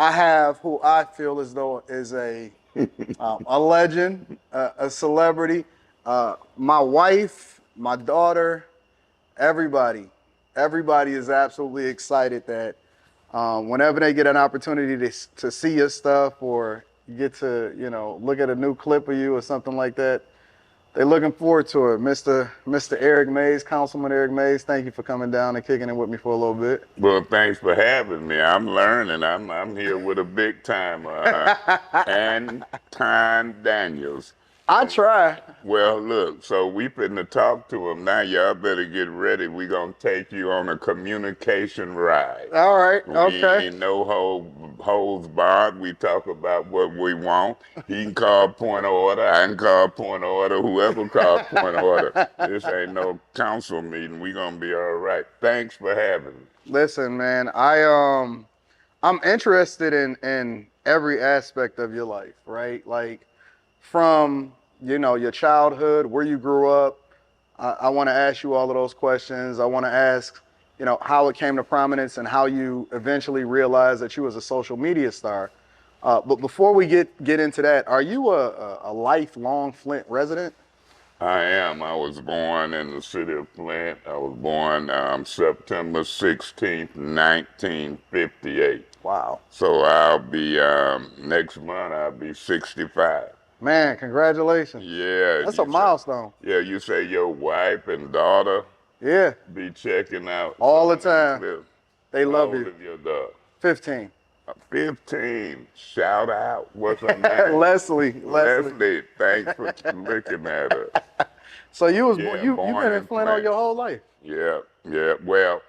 I have who I feel as though is a legend, a celebrity. My wife, my daughter, everybody, everybody is absolutely excited that whenever they get an opportunity to see your stuff or get to look at a new clip of you or something like that, they're looking forward to it. Mr. Eric Mays, Councilman Eric Mays, thank you for coming down and kicking it with me for a little bit. Well, thanks for having me. I'm learning. I'm here with a big timer, Anton Daniels. I try. Well, look, so we finna talk to him now. Y'all better get ready. We gonna take you on a communication ride. All right. We Okay. ain't no holds barred. We talk about what we want. He can call point of order. I can call point of order. Whoever calls point of order. This ain't no council meeting. We gonna be all right. Thanks for having me. Listen, man, I'm interested in every aspect of your life, right? Like from, your childhood, where you grew up. I want to ask you all of those questions. I want to ask, how it came to prominence and how you eventually realized that you was a social media star. But before we get into that, are you a lifelong Flint resident? I am. I was born in the city of Flint. I was born September 16th, 1958. Wow. So I'll be, next month, I'll be 65. Man, congratulations. Yeah. That's a milestone. Yeah, you say your wife and daughter Yeah. be checking out. All the time. They love you. How old is your daughter? 15. 15. Shout out. What's her name? Leslie. Leslie. Thanks for looking at her. So you've been in Flint all your whole life? Yeah. Well,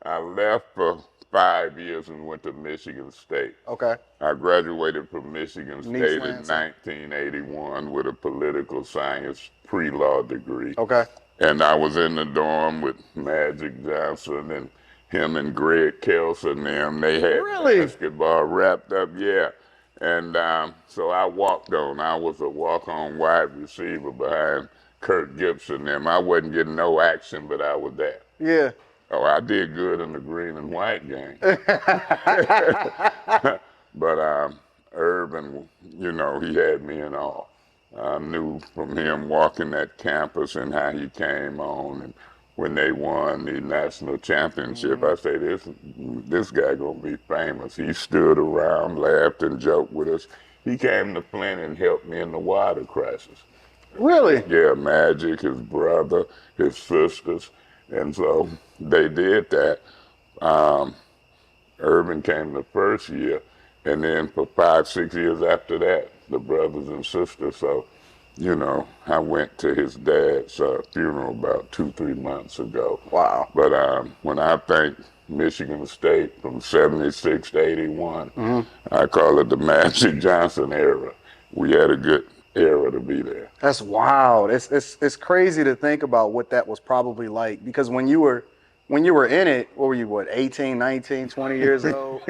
I left for 5 years and went to Michigan State. Okay. I graduated from Michigan State in 1981 with a political science pre-law degree. Okay. And I was in the dorm with Magic Johnson and him and Greg Kelser and them. They had basketball wrapped up, yeah. And so I walked on. I was a walk-on wide receiver behind Kirk Gibson and them. I wasn't getting no action, but I was there. Yeah. Oh, I did good in the green and white game. But Urban, he had me in awe. I knew from him walking that campus and how he came on, and when they won the national championship, I say this guy gonna be famous. He stood around, laughed and joked with us. He came to Flint and helped me in the water crisis. Really? Yeah, Magic, his brother, his sisters, and so they did that. Urban came the first year, and then for 5, 6 years after that, the brothers and sisters. So, I went to his dad's funeral about 2, 3 months ago. Wow. But when I think Michigan State from 76 to 81, I call it the Magic Johnson era. We had a good era to be there. That's wild. It's crazy to think about what that was probably like, because when you were in it, what were you, 18, 19, 20 years old?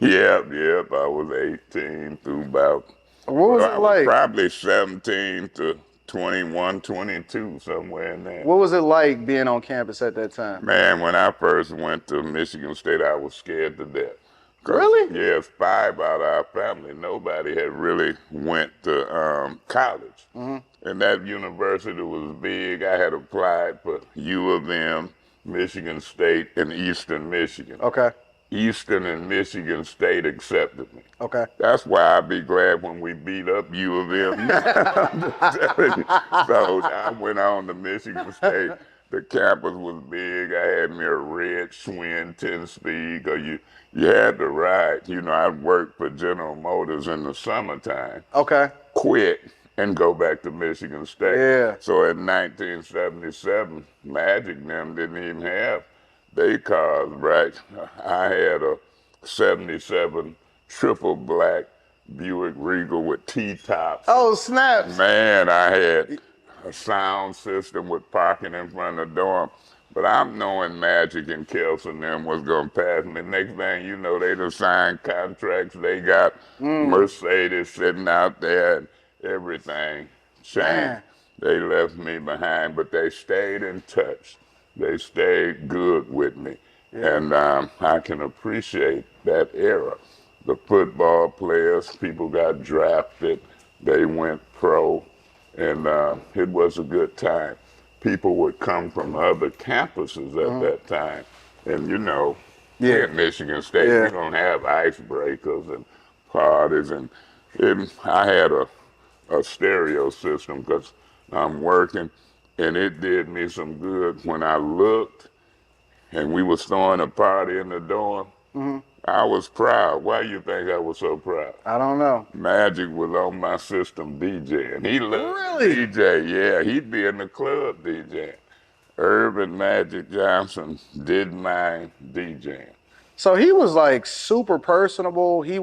Yep. I was 18 through about, what was it like? Probably 17 to 21, 22, somewhere in there. What was it like being on campus at that time? Man, when I first went to Michigan State, I was scared to death. Really? Yeah, 5 out of our family, nobody had really went to college. And that university was big. I had applied for U of M, Michigan State, and Eastern Michigan. Okay. Eastern and Michigan State accepted me. Okay. That's why I'd be glad when we beat up U of M. So I went on to Michigan State. The campus was big. I had me a red Schwinn 10-speed. You had to ride. I worked for General Motors in the summertime. Okay. Quit and go back to Michigan State. Yeah. So in 1977, Magic and them didn't even have they cars, right? I had a 77 triple black Buick Regal with T-tops. Oh, snaps. Man, I had a sound system with parking in front of the dorm. But I'm knowing Magic and Kelser and them was going to pass me. Next thing you know, they done signed contracts. They got Mercedes sitting out there and everything changed. Man. They left me behind, but they stayed in touch. They stayed good with me. Yeah. And I can appreciate that era. the football players, people got drafted, they went pro, and it was a good time. People would come from other campuses at that time, and you know, we Yeah. at Michigan State, Yeah. we don't have icebreakers and parties, and I had a stereo system because I'm working, and it did me some good when I looked and we was throwing a party in the dorm. I was proud. Why you think I was so proud? I don't know. Magic was on my system DJing. He loved Really? to DJ. Yeah, he'd be in the club DJing. Urban Magic Johnson did my DJing. So he was like super personable. He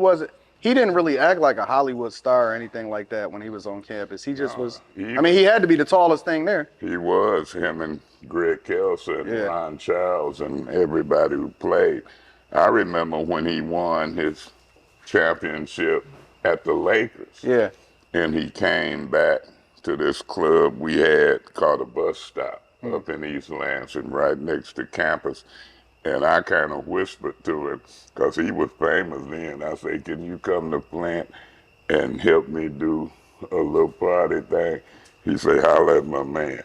didn't really act like a Hollywood star or anything like that when he was on campus. He just was. I mean, he had to be the tallest thing there. He was, him and Greg Kelser and Yeah. Ron Charles and everybody who played. I remember when he won his championship at the Lakers. Yeah. And he came back to this club we had called a Bus Stop up in East Lansing, right next to campus. And I kind of whispered to him, because he was famous then. I said, can you come to Flint and help me do a little party thing? He said, holla at my man.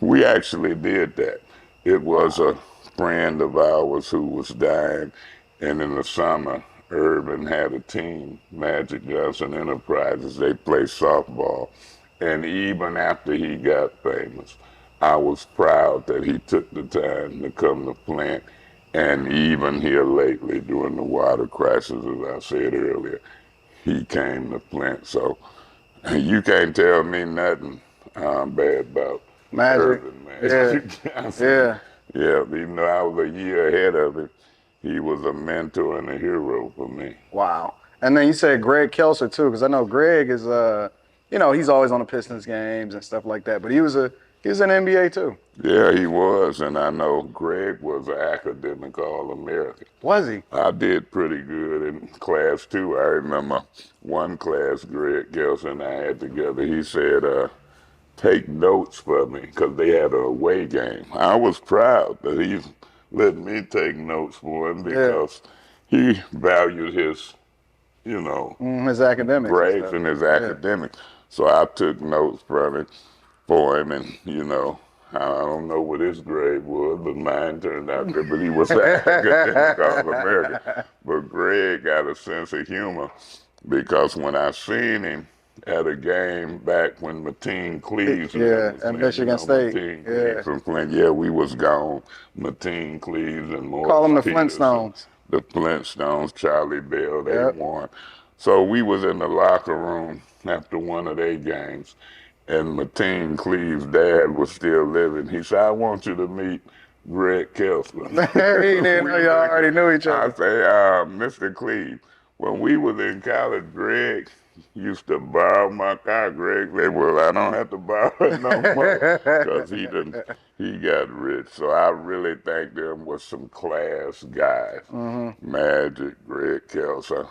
We actually did that. It was a friend of ours who was dying, and in the summer, Urban had a team, Magic Johnson Enterprises. They played softball. And even after he got famous, I was proud that he took the time to come to Flint. And even here lately, during the water crisis, as I said earlier, he came to Flint. So you can't tell me nothing bad about Magic. Urban Magic Johnson. Yeah. Yeah, even though I was a year ahead of him, he was a mentor and a hero for me. Wow. And then you said Greg Kelser too, because I know Greg is he's always on the Pistons games and stuff like that. But he was an NBA too. Yeah, he was, and I know Greg was an academic All-American. Was he? I did pretty good in class too. I remember one class Greg Kelser and I had together. He said, take notes for me, because they had an away game. I was proud that he let me take notes for him, because he valued his, His academics. grades and his academics. So I took notes from it for him, and I don't know what his grade was, but mine turned out good. But he was an academic All-American. But Greg got a sense of humor, because when I seen him at a game back when Mateen Cleaves was at Michigan State. Mateen Cleaves from Flint. Yeah, we was gone. Mateen Cleaves and more. Call them the Flintstones. The Flintstones, Charlie Bell, they won. So we was in the locker room after one of their games, and Mateen Cleaves' dad was still living. He said, I want you to meet Greg Kelser. He didn't know y'all already knew each other. I say, Mr. Cleaves, when we was in college, Greg used to borrow my car. Greg said, well, I don't have to borrow it no more, because he got rich. So I really think them was some class guys. Magic, Greg Kelser.